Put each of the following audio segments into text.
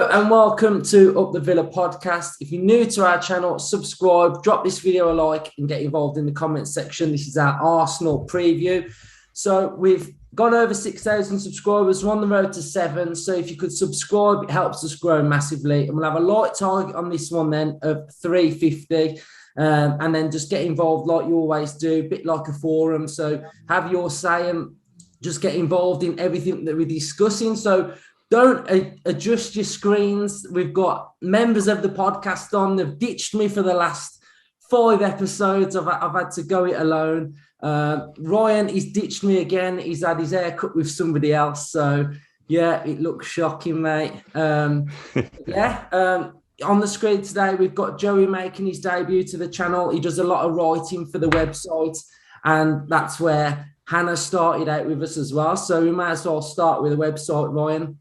Hello and welcome to Up the Villa podcast. If you're new to our channel, subscribe, drop this video a like and get involved in the comments section. This is our Arsenal preview. So we've got over 6,000 subscribers. We're on the road to 7. So if you could subscribe, it helps us grow massively. And we'll have a light target on this one then of 350. And then just get involved like you always do, a bit like a forum. So have your say and just get involved in everything that we're discussing. So don't adjust your screens. We've got members of the podcast on. They've ditched me for the last 5 episodes. I've had to go it alone. Ryan, he's ditched me again. He's had his hair cut with somebody else. So, yeah, it looks shocking, mate. On the screen today, we've got Joey making his debut to the channel. He does a lot of writing for the website, and that's where Hannah started out with us as well. So we might as well start with the website, Ryan.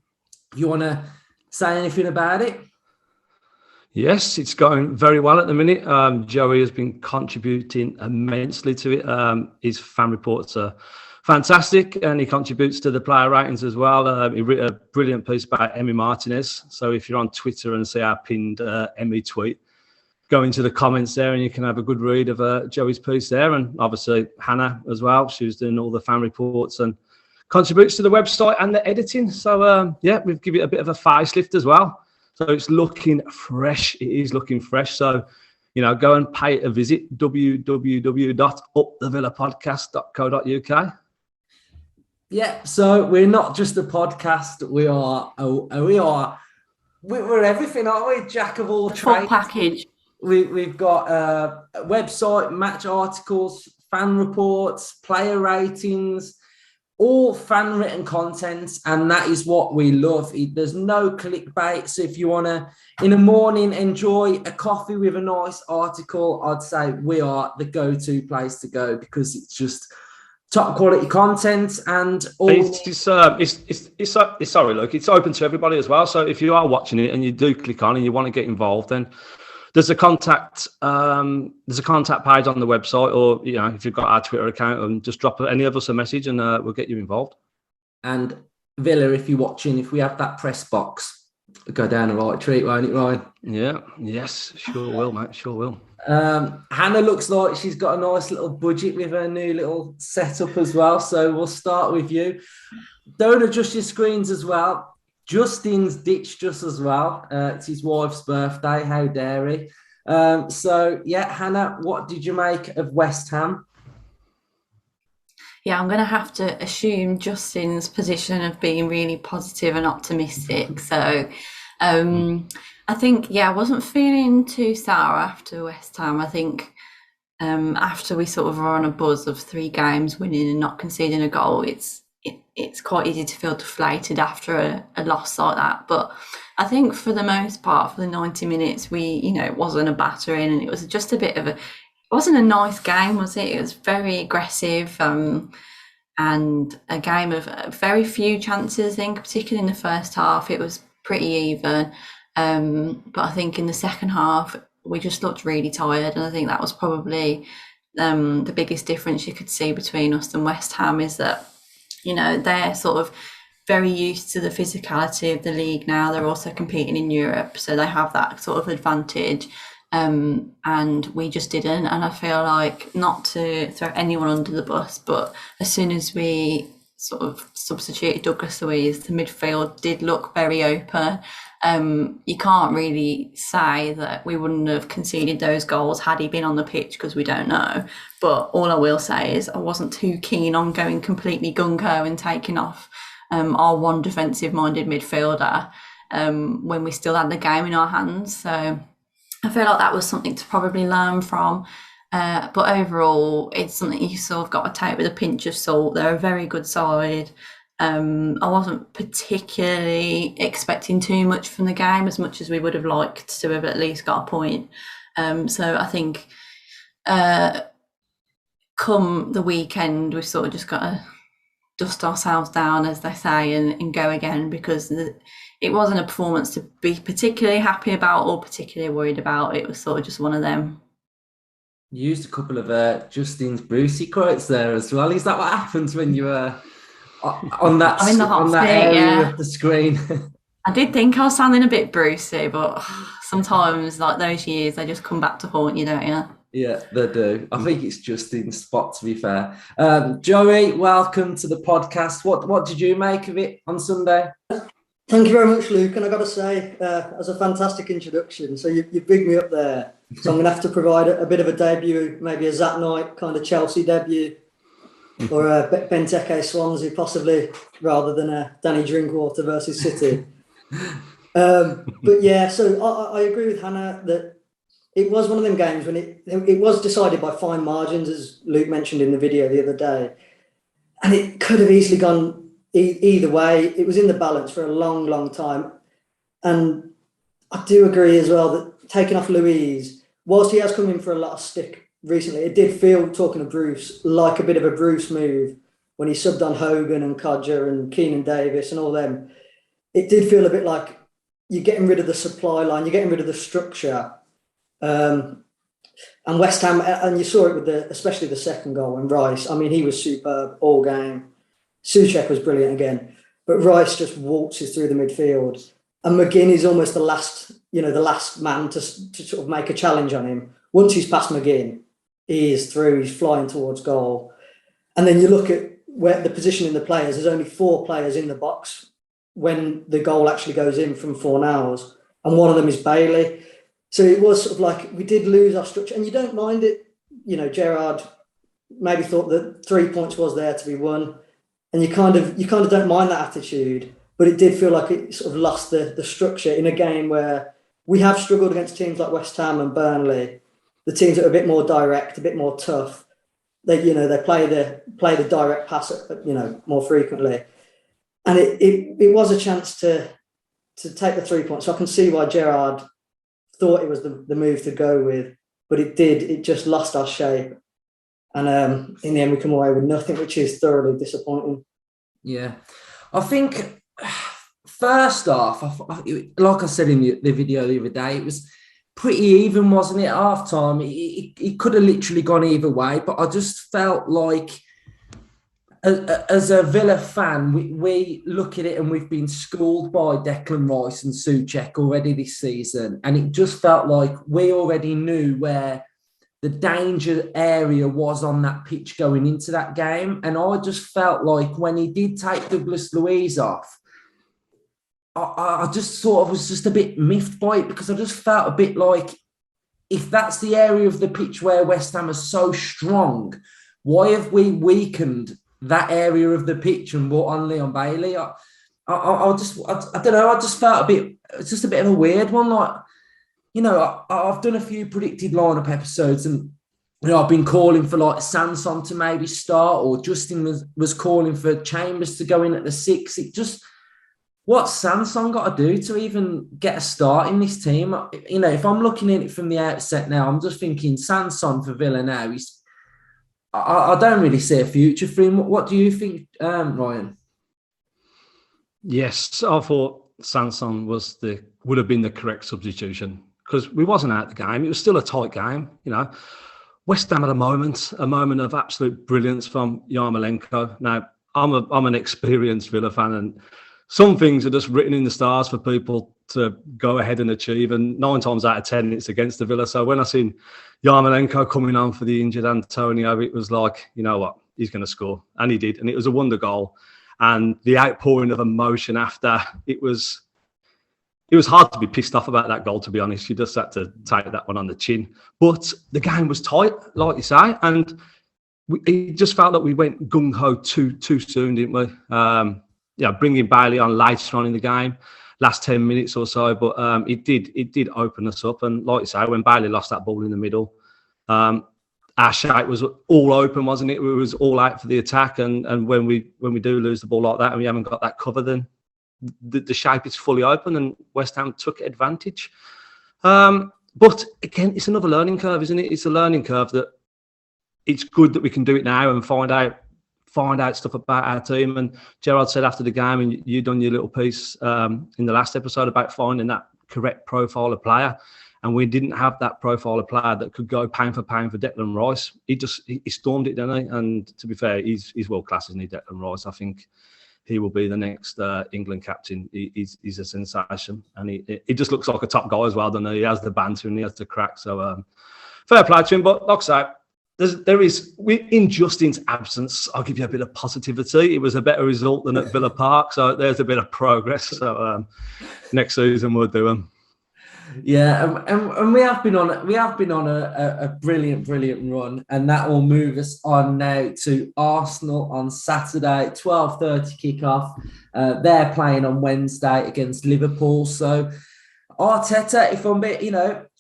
If you want to say anything about it? Yes, it's going very well at the minute. Joey has been contributing immensely to it. His fan reports are fantastic, and he contributes to the player ratings as well. He wrote a brilliant piece about Emi Martinez. So if you're on Twitter and see our pinned Emi tweet, go into the comments there and you can have a good read of Joey's piece there. And obviously Hannah as well. She was doing all the fan reports and contributes to the website and the editing. So, we've given it a bit of a facelift as well. So it's looking fresh. It is looking fresh. So, go and pay it a visit, www.upthevillapodcast.co.uk. Yeah, so we're not just a podcast. We're everything, aren't we? Jack of all trades. Full package. We've got a website, match articles, fan reports, player ratings, all fan written content, and that is what we love. There's no clickbait. So if you want to, in the morning, enjoy a coffee with a nice article, I'd say we are the go-to place to go because it's just top quality content and all. It's sorry, look, it's open to everybody as well. So if you are watching it and you do click on and you want to get involved, then there's a contact page on the website, or if you've got our Twitter account, and just drop any of us a message and we'll get you involved. And Villa, if you're watching, if we have that press box, go down the right treat, won't it, Ryan? Yeah, yes, sure will, mate, sure will. Hannah looks like she's got a nice little budget with her new little setup as well. So we'll start with you. Don't adjust your screens as well. Justin's ditched us as well. It's his wife's birthday. How dare he? Hannah, what did you make of West Ham? Yeah, I'm going to have to assume Justin's position of being really positive and optimistic. So I think, I wasn't feeling too sour after West Ham. I think after we sort of were on a buzz of 3 games winning and not conceding a goal, it's quite easy to feel deflated after a loss like that. But I think for the most part, for the 90 minutes, it wasn't a battering, and it was just a bit of it wasn't a nice game, was it? It was very aggressive and a game of very few chances, I think, particularly in the first half. It was pretty even. But I think in the second half, we just looked really tired. And I think that was probably the biggest difference you could see between us and West Ham is that, they're sort of very used to the physicality of the league now. They're also competing in Europe, so they have that sort of advantage. And we just didn't. And I feel like, not to throw anyone under the bus, but as soon as we sort of substituted Douglas Luiz, the midfield did look very open. You can't really say that we wouldn't have conceded those goals had he been on the pitch, because we don't know. But all I will say is I wasn't too keen on going completely gung-ho and taking off our one defensive-minded midfielder when we still had the game in our hands. So I feel like that was something to probably learn from. But overall, it's something you sort of got to take with a pinch of salt. They're a very good side. I wasn't particularly expecting too much from the game, as much as we would have liked to have at least got a point. So I think come the weekend, we've sort of just got to dust ourselves down, as they say, and go again, because it wasn't a performance to be particularly happy about or particularly worried about. It was sort of just one of them. You used a couple of Justin's Brucey quotes there as well. Is that what happens when you on that area of the screen? I did think I was sounding a bit Brucey, but sometimes, like those years, they just come back to haunt you, don't you? Yeah, they do. I think it's Justin's spot, to be fair. Joey, welcome to the podcast. What did you make of it on Sunday? Thank you very much, Luke. And I got to say, as a fantastic introduction, so you bigged me up there. So I'm going to have to provide a bit of a debut, maybe a Zat Knight kind of Chelsea debut, or a Benteke Swansea, possibly, rather than a Danny Drinkwater versus City. But yeah, so I agree with Hannah that it was one of them games when it was decided by fine margins, as Luke mentioned in the video the other day, and it could have easily gone either way. It was in the balance for a long, long time, and I do agree as well that taking off Louise, whilst he has come in for a lot of stick recently, it did feel, talking to Bruce, like a bit of a Bruce move when he subbed on Hogan and Codger and Keenan Davis and all them. It did feel a bit like you're getting rid of the supply line, you're getting rid of the structure. And West Ham, and you saw it with especially the second goal when Rice, I mean, he was superb all game. Souček was brilliant again, but Rice just waltzes through the midfield, and McGinn is almost the last man to sort of make a challenge on him. Once he's past McGinn, he is through, he's flying towards goal. And then you look at where the position in the players, there's only 4 players in the box when the goal actually goes in from Fornals, and one of them is Bailey. So it was sort of like we did lose our structure, and you don't mind it. You know, Gerrard maybe thought that 3 points was there to be won, and you kind of don't mind that attitude. But it did feel like it sort of lost the structure in a game where we have struggled against teams like West Ham and Burnley, the teams that are a bit more direct, a bit more tough. They play the direct pass, more frequently, and it was a chance to take the 3 points. So I can see why Gerrard thought it was the move to go with, but it just lost our shape, and in the end we come away with nothing, which is thoroughly disappointing. Yeah, I think first off, like I said in the video the other day, it was pretty even, wasn't it? Half time, it could have literally gone either way, but I just felt like, as a Villa fan, we look at it and we've been schooled by Declan Rice and Souček already this season, and it just felt like we already knew where the danger area was on that pitch going into that game. And I just felt like when he did take Douglas Luiz off, I just sort of was just a bit miffed by it, because I just felt a bit like, if that's the area of the pitch where West Ham are so strong, why have we weakened that area of the pitch and brought on Leon Bailey? I don't know. I just felt it's just a bit of a weird one. Like, I've done a few predicted lineup episodes, and I've been calling for like Sanson to maybe start, or Justin was calling for Chambers to go in at the 6. It just, what's Sanson got to do to even get a start in this team? If I'm looking at it from the outset now, I'm just thinking Sanson for Villa now. I don't really see a future for him. What do you think, Ryan? Yes, I thought Sanson would have been the correct substitution, because we wasn't out of the game. It was still a tight game, West Ham had a moment of absolute brilliance from Yarmolenko. Now, I'm an experienced Villa fan, and some things are just written in the stars for people to go ahead and achieve, and 9 times out of 10 it's against the Villa. So when I seen Yarmolenko coming on for the injured Antonio, it was like, you know what, he's going to score, and he did, and it was a wonder goal. And the outpouring of emotion after, it was hard to be pissed off about that goal, to be honest. You just had to take that one on the chin. But the game was tight, like you say, and it just felt like we went gung-ho too soon, didn't we? Bringing Bailey on later on in the game, last 10 minutes or so, but it did open us up. And like you say, when Bailey lost that ball in the middle, our shape was all open, wasn't it? We was all out for the attack, and when we do lose the ball like that and we haven't got that cover, then the shape is fully open, and West Ham took advantage. But again, it's another learning curve, isn't it? It's a learning curve that it's good that we can do it now and find out stuff about our team. And Gerrard said after the game, and you done your little piece in the last episode about finding that correct profile of player. And we didn't have that profile of player that could go pound for pound for Declan Rice. He stormed it, didn't he? And to be fair, he's world class, isn't he, Declan Rice? I think he will be the next England captain. He's a sensation, and he just looks like a top guy as well, doesn't he? He has the banter and he has the crack. So fair play to him. But like I say, in Justin's absence, I'll give you a bit of positivity. It was a better result than at Villa Park, so there's a bit of progress. So next season we'll do them. Yeah, and we have been on a brilliant run, and that will move us on now to Arsenal on Saturday, 12:30 kickoff. They're playing on Wednesday against Liverpool. So Arteta, if I'm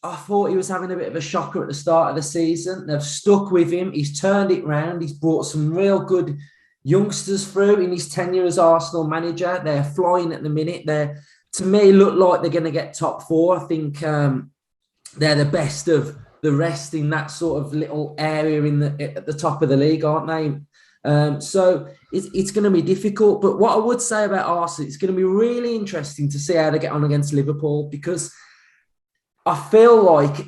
I thought he was having a bit of a shocker at the start of the season. They've stuck with him. He's turned it round. He's brought some real good youngsters through in his tenure as Arsenal manager. They're flying at the minute. To me, look like they're going to get top four. I think they're the best of the rest in that sort of little area at the top of the league, aren't they? So it's going to be difficult. But what I would say about Arsenal, it's going to be really interesting to see how they get on against Liverpool, because I feel like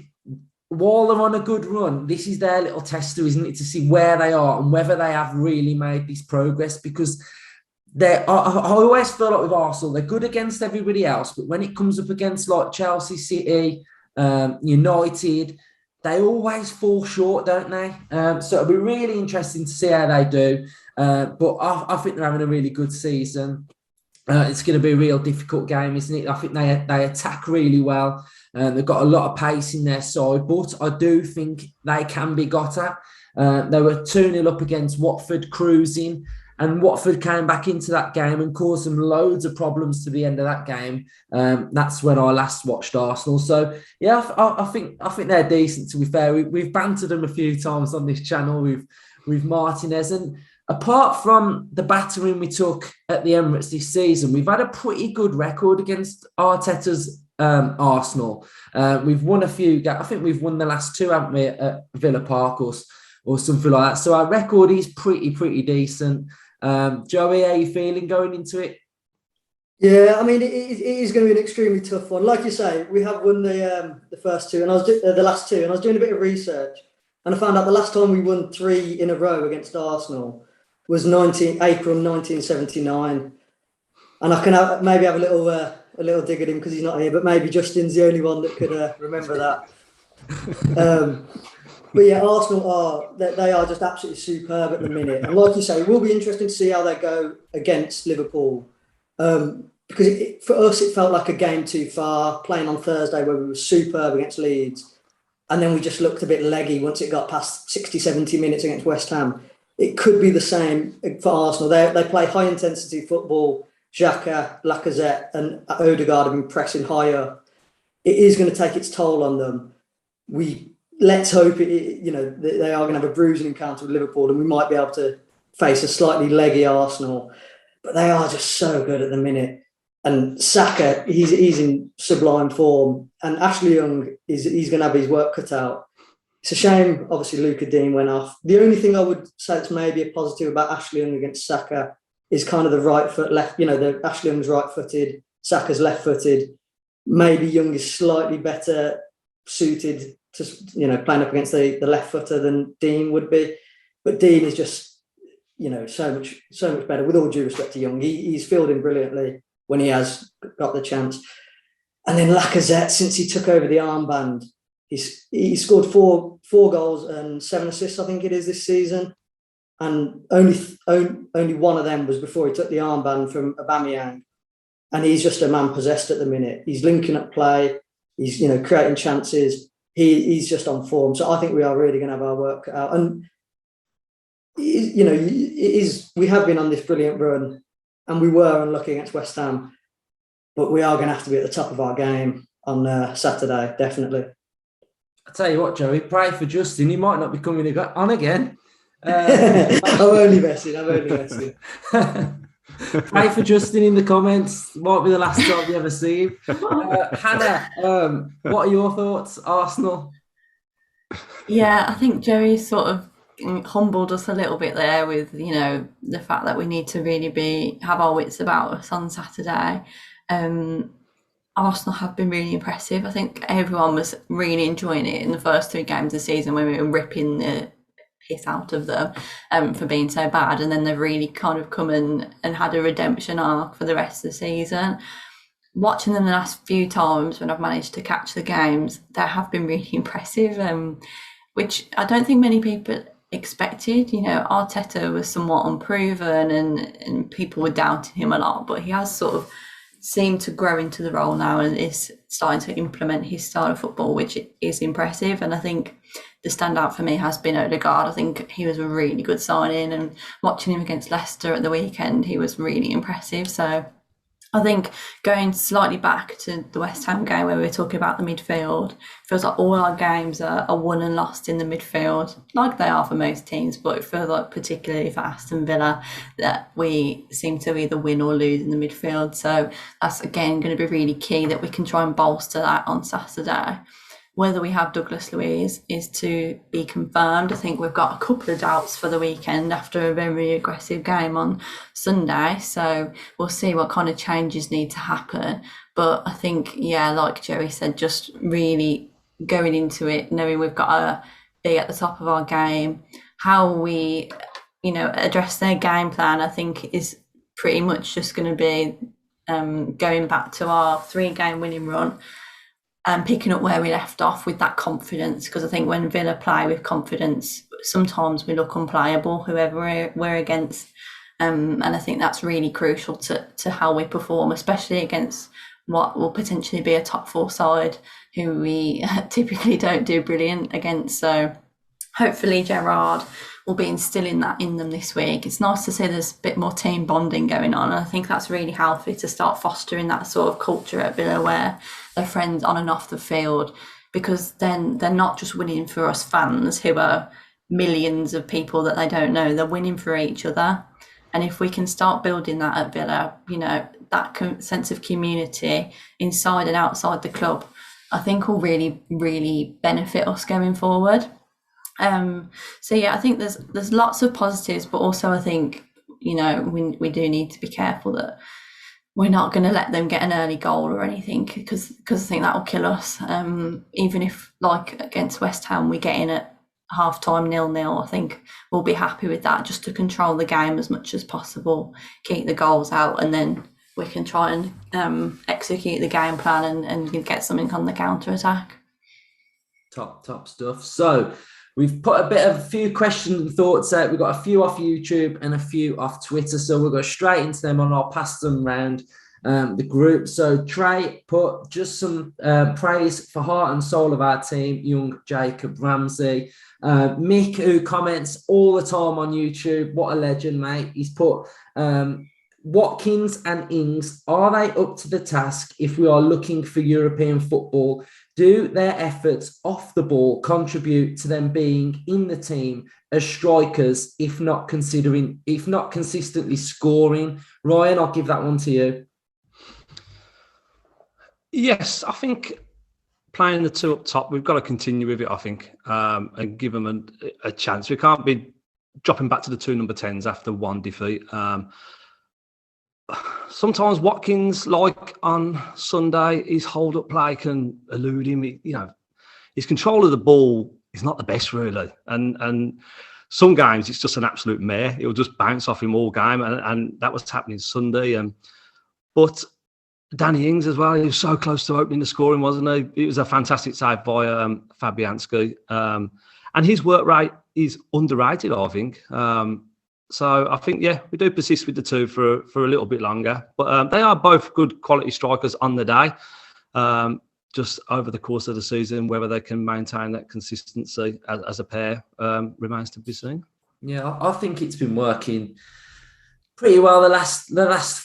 while they're on a good run, this is their little tester, isn't it, to see where they are and whether they have really made this progress, because I always feel like with Arsenal, they're good against everybody else, but when it comes up against like Chelsea, City, United, they always fall short, don't they? So it'll be really interesting to see how they do. But I think they're having a really good season. It's going to be a real difficult game, isn't it? I think they attack really well. They've got a lot of pace in their side, but I do think they can be got at. They were 2-0 up against Watford, cruising. And Watford came back into that game and caused them loads of problems to the end of that game. That's when I last watched Arsenal. So yeah, I think they're decent. To be fair, we've bantered them a few times on this channel with Martinez, and apart from the battering we took at the Emirates this season, we've had a pretty good record against Arteta's Arsenal. We've won a few. I think we've won the last two, haven't we, at Villa Park or something like that. So our record is pretty decent. Joey, how are you feeling going into it? Yeah, I mean, it is going to be an extremely tough one. Like you say, we have won the first two, and the last two, and I was doing a bit of research, and I found out the last time we won 3 in a row against Arsenal was April 1979, and I can maybe have a little dig at him because he's not here, but maybe Justin's the only one that could remember that. But yeah, Arsenal they are just absolutely superb at the minute. And like you say, it will be interesting to see how they go against Liverpool. Because for us, it felt like a game too far, playing on Thursday where we were superb against Leeds. And then we just looked a bit leggy once it got past 60, 70 minutes against West Ham. It could be the same for Arsenal. They play high-intensity football. Xhaka, Lacazette and Odegaard have been pressing higher. It is going to take its toll on them. Let's hope they are going to have a bruising encounter with Liverpool, and we might be able to face a slightly leggy Arsenal. But they are just so good at the minute. And Saka, he's in sublime form, and Ashley Young he's going to have his work cut out. It's a shame, obviously, Luka Dean went off. The only thing I would say that's maybe a positive about Ashley Young against Saka is kind of the right foot left. The Ashley Young's right-footed, Saka's left-footed. Maybe Young is slightly better suited to playing up against the left footer than Dean would be, but Dean is just so much better. With all due respect to Young, he's fielding brilliantly when he has got the chance. And then Lacazette, since he took over the armband, he scored four goals and 7 assists, I think it is, this season, and only one of them was before he took the armband from Aubameyang. And he's just a man possessed at the minute. He's linking up play. He's creating chances. He's just on form. So I think we are really going to have our work cut out. And, we have been on this brilliant run, and we were unlucky against West Ham, but we are going to have to be at the top of our game on Saturday, definitely. I tell you what, Joey, pray for Justin. He might not be coming on again. I'm only messing. Pray for Justin in the comments. Might be the last time you ever see him. Hannah, what are your thoughts, Arsenal? Yeah, I think Joey sort of humbled us a little bit there with, the fact that we need to really have our wits about us on Saturday. Arsenal have been really impressive. I think everyone was really enjoying it in the first 3 games of the season when we were ripping the piss out of them for being so bad, and then they've really kind of come and had a redemption arc for the rest of the season. Watching them the last few times when I've managed to catch the games, they have been really impressive, which I don't think many people expected. You know, Arteta was somewhat unproven and people were doubting him a lot, but he has sort of seemed to grow into the role now and is starting to implement his style of football, which is impressive. And I think the standout for me has been Odegaard. I think he was a really good signing, and watching him against Leicester at the weekend, he was really impressive. So I think going slightly back to the West Ham game where we were talking about the midfield, feels like all our games are won and lost in the midfield, like they are for most teams, but it feels like particularly for Aston Villa that we seem to either win or lose in the midfield. So that's, again, going to be really key that we can try and bolster that on Saturday. Whether we have Douglas Luiz is to be confirmed. I think we've got a couple of doubts for the weekend after a very aggressive game on Sunday. So we'll see what kind of changes need to happen. But I think, yeah, like Joey said, just really going into it, knowing we've got to be at the top of our game. How we, address their game plan, I think, is pretty much just going to be going back to our 3-game winning run and picking up where we left off with that confidence, because I think when Villa play with confidence, sometimes we look unplayable, whoever we're against. And I think that's really crucial to how we perform, especially against what will potentially be a top 4 side who we typically don't do brilliant against. So hopefully Gerrard will be instilling that in them this week. It's nice to see there's a bit more team bonding going on, and I think that's really healthy to start fostering that sort of culture at Villa where they're friends on and off the field, because then they're not just winning for us fans who are millions of people that they don't know, they're winning for each other. And if we can start building that at Villa, that sense of community inside and outside the club, I think will really, really benefit us going forward. So yeah, I think there's lots of positives, but also I think, we do need to be careful that we're not going to let them get an early goal or anything, because I think that will kill us. Even if, like against West Ham, we get in at half-time 0-0, I think we'll be happy with that, just to control the game as much as possible, keep the goals out, and then we can try and execute the game plan and get something on the counter-attack. Top stuff. So we've put a few questions and thoughts out. We've got a few off YouTube and a few off Twitter. So we'll go straight into them and I'll pass them around the group. So Trey put just some praise for heart and soul of our team, young Jacob Ramsey. Mick, who comments all the time on YouTube, what a legend, mate. He's put Watkins and Ings, are they up to the task if we are looking for European football? Do their efforts off the ball contribute to them being in the team as strikers, if not consistently scoring? Ryan, I'll give that one to you. Yes, I think playing the 2 up top, we've got to continue with it, I think, and give them a chance. We can't be dropping back to the 2 number 10s after 1 defeat. Sometimes Watkins, like on Sunday, his hold-up play can elude him. His control of the ball is not the best, really. And some games, it's just an absolute mare. He'll just bounce off him all game, and that was happening Sunday. But Danny Ings as well, he was so close to opening the scoring, wasn't he? It was a fantastic save by Fabianski. And his work rate is underrated, I think. So I think, yeah, we do persist with the 2 for a little bit longer. But they are both good quality strikers on the day. Just over the course of the season, whether they can maintain that consistency as a pair remains to be seen. Yeah, I think it's been working pretty well the last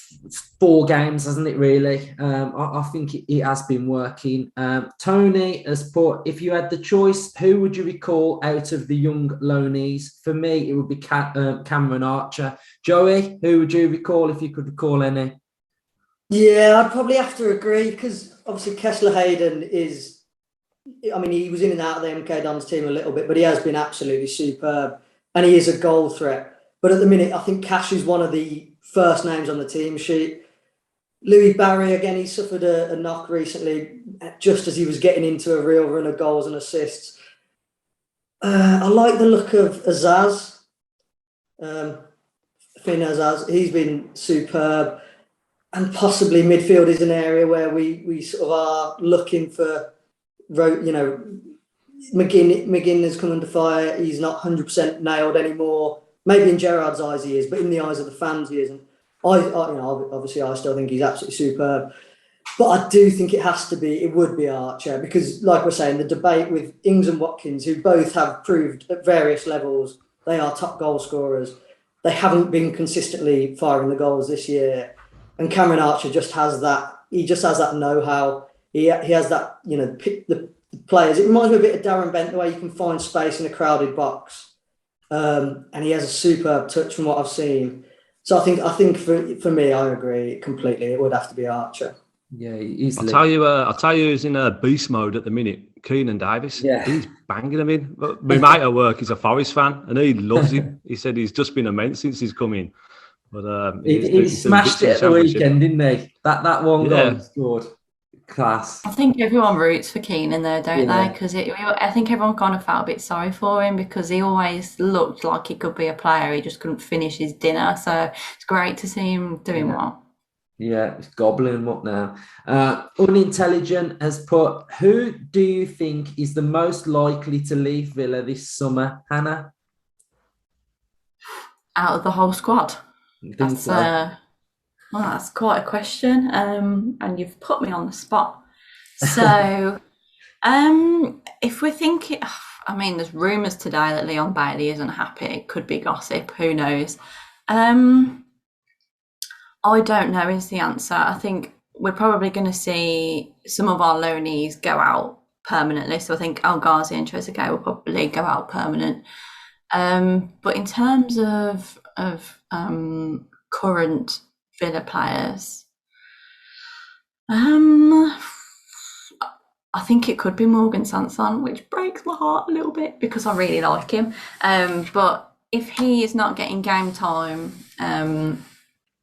4 games, hasn't it, really? I think it has been working. Tony has put, if you had the choice, who would you recall out of the young loanees? For me, it would be Cameron Archer. Joey, who would you recall if you could recall any? Yeah, I'd probably have to agree, because obviously Kessler Hayden is, he was in and out of the MK Dons team a little bit, but he has been absolutely superb, and he is a goal threat. But at the minute, I think Cash is one of the first names on the team sheet. Louis Barry, again, he suffered a knock recently, just as he was getting into a real run of goals and assists. I like the look of Azaz. Finn Azaz. He's been superb. And possibly midfield is an area where we sort of are looking for, McGinn has come under fire. He's not 100% nailed anymore. Maybe in Gerrard's eyes he is, but in the eyes of the fans he isn't. Obviously I still think he's absolutely superb. But I do think it would be Archer, because like we're saying, the debate with Ings and Watkins, who both have proved at various levels they are top goal scorers, they haven't been consistently firing the goals this year. And Cameron Archer just has that. He just has that know-how. He has that, pick the players. It reminds me a bit of Darren Bent, the way you can find space in a crowded box. And he has a superb touch from what I've seen. So I think for me, I agree completely. It would have to be Archer. Yeah, easily. I'll tell you who's in a beast mode at the minute. Keenan Davis. Yeah. He's banging him in. My mate at work is a Forest fan and he loves him. He said he's just been immense since he's come in. But he smashed it at the weekend, didn't he? That one goal he scored. Class. I think everyone roots for Keenan though, don't they? Because I think everyone kind of felt a bit sorry for him because he always looked like he could be a player. He just couldn't finish his dinner. So it's great to see him doing well. Yeah, it's gobbling him up now. Unintelligent has put, who do you think is the most likely to leave Villa this summer, Hannah? Out of the whole squad? That's quite a question, and you've put me on the spot. So, if we're thinking, I mean, there's rumours today that Leon Bailey isn't happy. It could be gossip. Who knows? I don't know is the answer. I think we're probably going to see some of our loanees go out permanently. So I think El Ghazi and Trezeguet will probably go out permanent. But in terms of current Villa players, I think it could be Morgan Sanson, which breaks my heart a little bit because I really like him. But if he is not getting game time,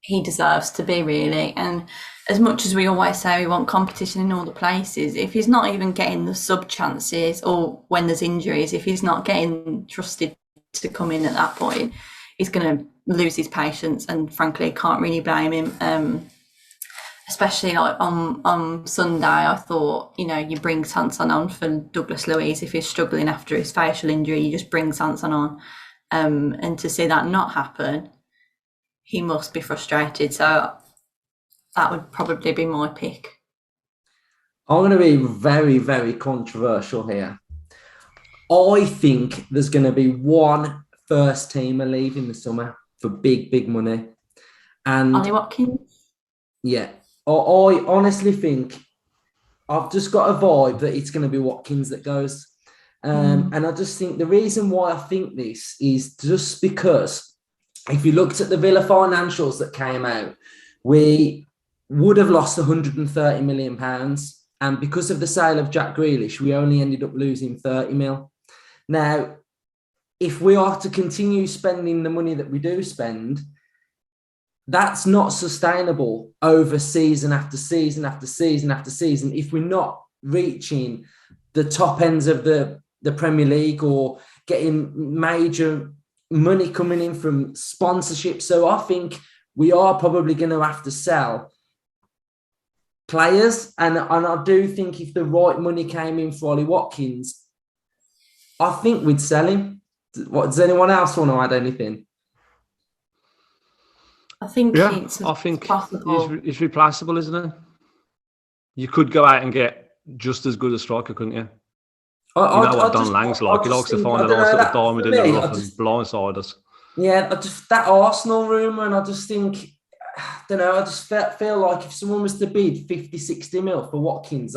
he deserves to be, really. And as much as we always say we want competition in all the places, if he's not even getting the sub chances or when there's injuries, if he's not getting trusted to come in at that point, he's going to lose his patience. And frankly, can't really blame him. Especially like on Sunday, I thought, you bring Sanson on for Douglas Luiz if he's struggling after his facial injury. You just bring Sanson on, and to see that not happen, he must be frustrated. So that would probably be my pick. I'm going to be very, very controversial here. I think there's going to be one first teamer leaving the summer for big, big money. And Ollie Watkins? Yeah. I honestly think I've just got a vibe that it's going to be Watkins that goes. And I just think the reason why I think this is just because if you looked at the Villa financials that came out, we would have lost £130 million. And because of the sale of Jack Grealish, we only ended up losing 30 mil. Now, if we are to continue spending the money that we do spend, that's not sustainable over season after season after season after season if we're not reaching the top ends of the Premier League or getting major money coming in from sponsorship. So I think we are probably going to have to sell players. And I do think if the right money came in for Ollie Watkins, I think we'd sell him. Does anyone else want to add anything? I think he's replaceable, isn't he? You could go out and get just as good a striker, couldn't you? What Don Lang's like. He likes to find a nice little diamond in the rough and blindside us. Yeah, that Arsenal rumour, and I just think, I don't know, I just feel like if someone was to bid 50, 60 mil for Watkins,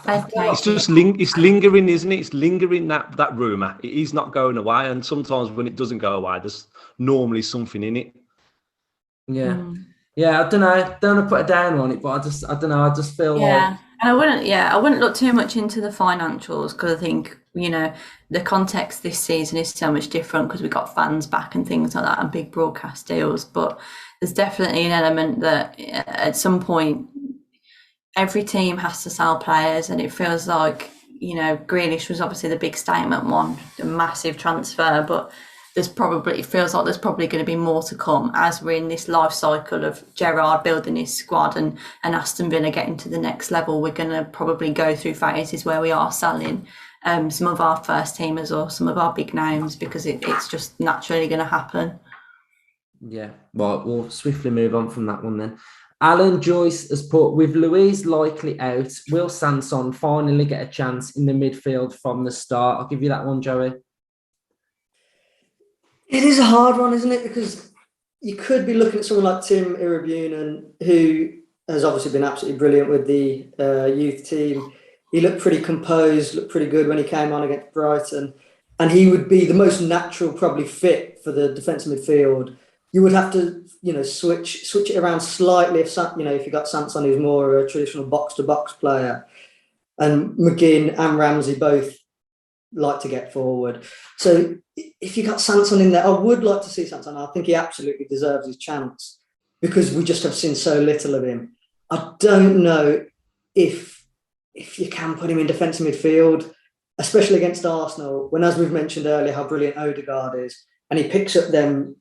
it's just it's lingering, isn't it? It's lingering, that rumour. It is not going away, and sometimes when it doesn't go away, there's normally something in it. Yeah. Yeah, I don't know. Don't want to put a down on it, but I don't know. I just feel like... And I wouldn't look too much into the financials because I think, the context this season is so much different because we've got fans back and things like that and big broadcast deals. But there's definitely an element that at some point every team has to sell players, and it feels like you know, Grealish was obviously the big statement one, a massive transfer, but it feels like there's probably going to be more to come as we're in this life cycle of Gerrard building his squad and Aston Villa getting to the next level. We're going to probably go through phases where we are selling some of our first teamers or some of our big names, because it's just naturally going to happen. Yeah, right, we'll swiftly move on from that one then. Alan Joyce has put, with Louise likely out, will Sanson finally get a chance in the midfield from the start? I'll give you that one, Joey. It is a hard one, isn't it? Because you could be looking at someone like Tim Irabunen, who has obviously been absolutely brilliant with the youth team. He looked pretty composed, looked pretty good when he came on against Brighton. And he would be the most natural, probably, fit for the defensive midfield. You would have to, you know, switch it around slightly if you got Sanson, who's more a traditional box-to-box player. And McGinn and Ramsey both like to get forward. So if you got Sanson in there, I would like to see Sanson. I think he absolutely deserves his chance because we just have seen so little of him. I don't know if you can put him in defensive midfield, especially against Arsenal, when, as we've mentioned earlier, how brilliant Odegaard is, and he picks up them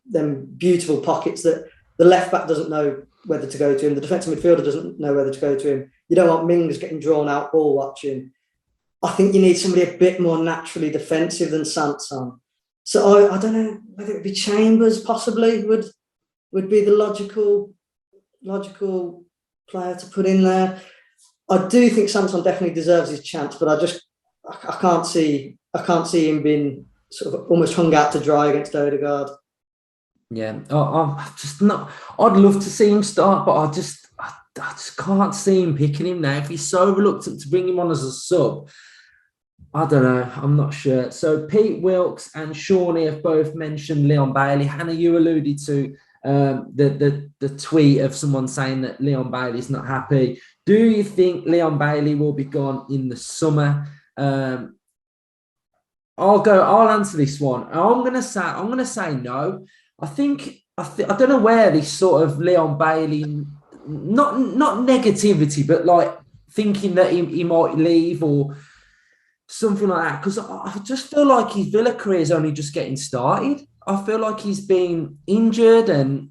beautiful pockets that the left back doesn't know whether to go to him, the defensive midfielder doesn't know whether to go to him. You don't want Mings getting drawn out ball watching. I think you need somebody a bit more naturally defensive than Sanson. So I don't know whether it would be Chambers possibly would be the logical player to put in there. I do think Sanson definitely deserves his chance, but I can't see him being sort of almost hung out to dry against Odegaard. Yeah, I'm just not. I'd love to see him start, but I just can't see him picking him now. If he's so reluctant to bring him on as a sub, I don't know. I'm not sure. So Pete Wilkes and Shawnee have both mentioned Leon Bailey. Hannah, you alluded to the tweet of someone saying that Leon Bailey's not happy. Do you think Leon Bailey will be gone in the summer? I'll answer this one. I'm gonna say no. I don't know where this sort of Leon Bailey, not negativity, but like thinking that he might leave or something like that, because I just feel like his Villa career is only just getting started. I feel like he's been injured and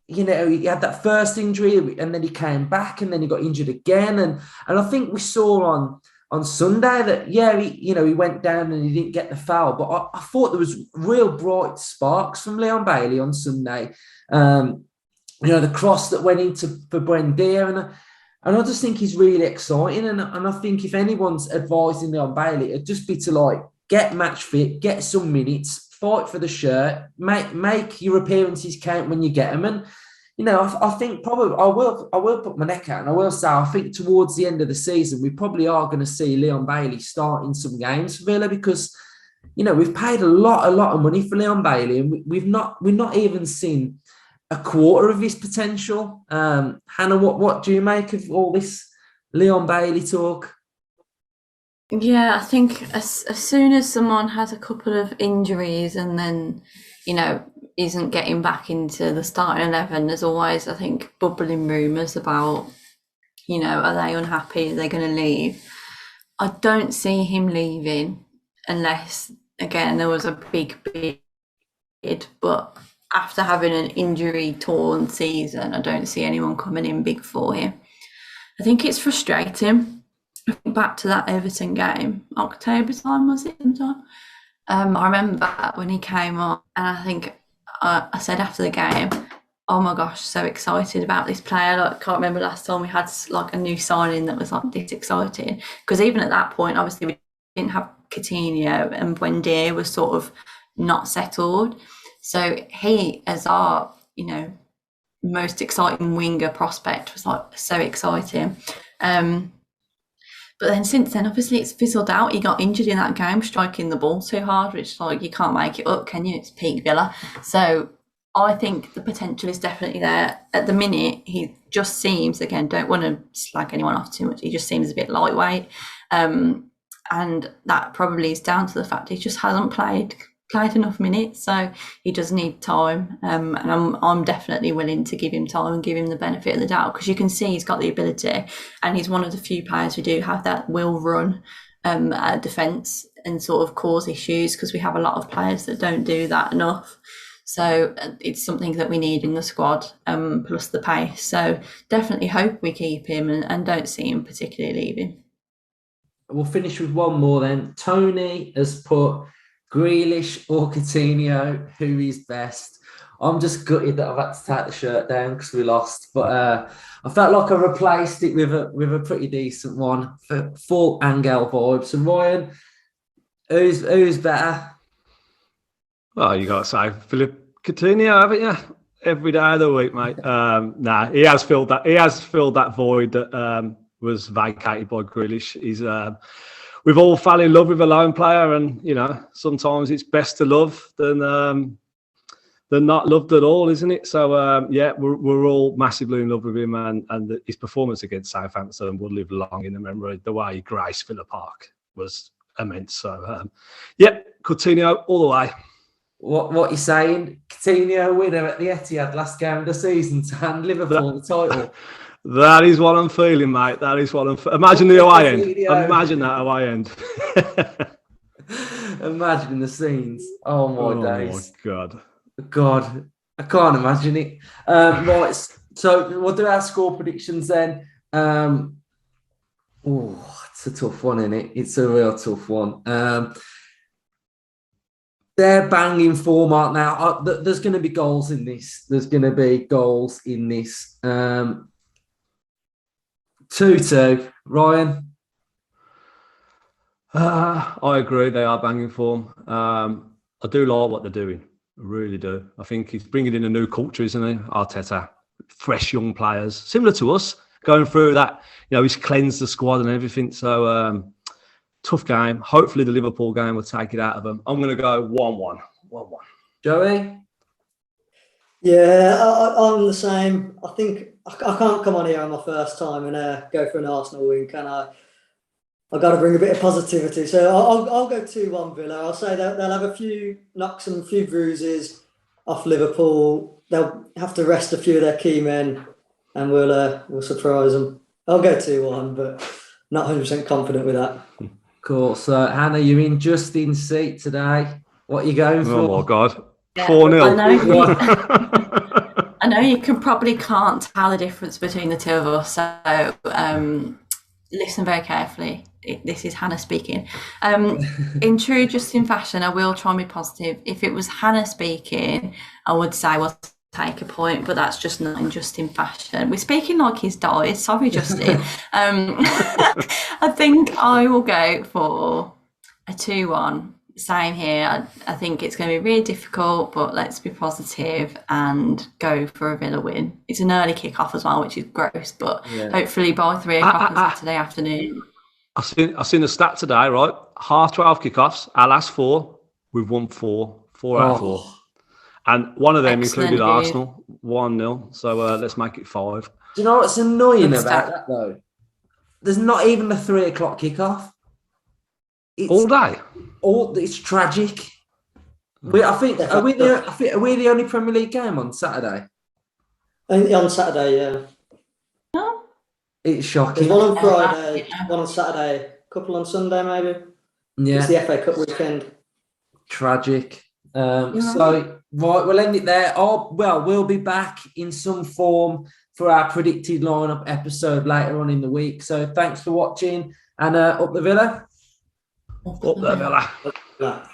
you know, he had that first injury and then he came back and then he got injured again. And I think we saw on Sunday that, yeah, he went down and he didn't get the foul. But I thought there was real bright sparks from Leon Bailey on Sunday. The cross that went into for Buendia. And I just think he's really exciting. And I think if anyone's advising Leon Bailey, it'd just be to like get match fit, get some minutes, fight for the shirt, make your appearances count when you get them. And, you know, I think probably I will put my neck out and I will say I think towards the end of the season, we probably are going to see Leon Bailey starting some games for Villa because, you know, we've paid a lot of money for Leon Bailey and we've not even seen a quarter of his potential. Hannah, what do you make of all this Leon Bailey talk? Yeah, I think as soon as someone has a couple of injuries and then, you know, isn't getting back into the starting 11, there's always, I think, bubbling rumours about, you know, are they unhappy? Are they going to leave? I don't see him leaving unless, again, there was a big bid, but after having an injury-torn season, I don't see anyone coming in big for him. I think it's frustrating. I think back to that Everton game, October time, was it? I remember when he came on, and I think I said after the game, oh my gosh, so excited about this player. Like, I can't remember last time we had like a new signing that was like this exciting. Because even at that point, obviously, we didn't have Coutinho and Buendia was sort of not settled. So he, as our, you know, most exciting winger prospect, was like so exciting. But then since then, obviously, it's fizzled out. He got injured in that game, striking the ball too hard, which, like, you can't make it up, can you? It's peak Villa. So I think the potential is definitely there. At the minute, he just seems, again, don't want to slag anyone off too much, he just seems a bit lightweight. And that probably is down to the fact he just hasn't played enough minutes, so he does need time, and I'm definitely willing to give him time and give him the benefit of the doubt, because you can see he's got the ability and he's one of the few players who do have that will run our defence and sort of cause issues, because we have a lot of players that don't do that enough. So it's something that we need in the squad, plus the pace. So definitely hope we keep him and don't see him particularly leaving. We'll finish with one more then. Tony has put Grealish or Coutinho, who is best? I'm just gutted that I've had to take the shirt down because we lost, but I felt like I replaced it with a pretty decent one for full Angel vibes. So Ryan, who's better? Well, you got to say Philip Coutinho, haven't you? Every day of the week, mate. Nah, he has filled that. He has filled that void that was vacated by Grealish. He's we've all fell in love with a lone player, and you know sometimes it's best to love than not loved at all, isn't it? So yeah, we're all massively in love with him, and his performance against Southampton will live long in the memory. The way he graced Villa Park was immense. So yeah, Coutinho all the way. What you saying? Coutinho winner at the Etihad last game of the season to hand Liverpool the title. That is what I'm feeling, mate. That is what I'm. Imagine the away end. Imagine that away end. Imagine the scenes. Oh my days. Oh God, I can't imagine it. Right, so we'll do our score predictions then. It's a tough one, isn't it? It's a real tough one. They're banging format now. There's going to be goals in this. 2-2. Ryan? I agree. They are banging form. I do like what they're doing. I really do. I think he's bringing in a new culture, isn't he? Arteta. Fresh young players. Similar to us. Going through that, you know, he's cleansed the squad and everything. So, tough game. Hopefully the Liverpool game will take it out of them. I'm going to go 1-1. 1-1. Joey? Yeah, I'm the same. I think I can't come on here on my first time and go for an Arsenal win, can I? I've got to bring a bit of positivity. So I'll go 2-1 Villa. I'll say that they'll have a few knocks and a few bruises off Liverpool. They'll have to rest a few of their key men and we'll surprise them. I'll go 2-1, but not 100% confident with that. Cool. So, Hannah, you're in Justin's seat today. What are you going for? Oh, my God. 4-0. I know you probably can't tell the difference between the two of us. So listen very carefully. This is Hannah speaking. In true Justin fashion, I will try and be positive. If it was Hannah speaking, I would say we'll take a point, but that's just not in Justin fashion. We're speaking like he's died. Sorry, Justin. I think I will go for a 2-1. Same here. I think it's going to be really difficult, but let's be positive and go for a Villa win. It's an early kick-off as well, which is gross, but hopefully by 3 o'clock on Saturday afternoon. I've seen the stat today, right? 12 kickoffs. Our last 4, we've won 4 out of 4. And one of them included Arsenal, 1-0. So let's make it 5. Do you know what's annoying about that, though? There's not even a 3 o'clock kickoff. All day? It's tragic. Are we the only Premier League game on Saturday? On Saturday, yeah. No. It's shocking. There's one on Friday, one on Saturday, a couple on Sunday maybe. Yeah. It's the FA Cup weekend. Tragic. So, right, we'll end it there. We'll be back in some form for our predicted lineup episode later on in the week. So thanks for watching and up the Villa. Up the Villa.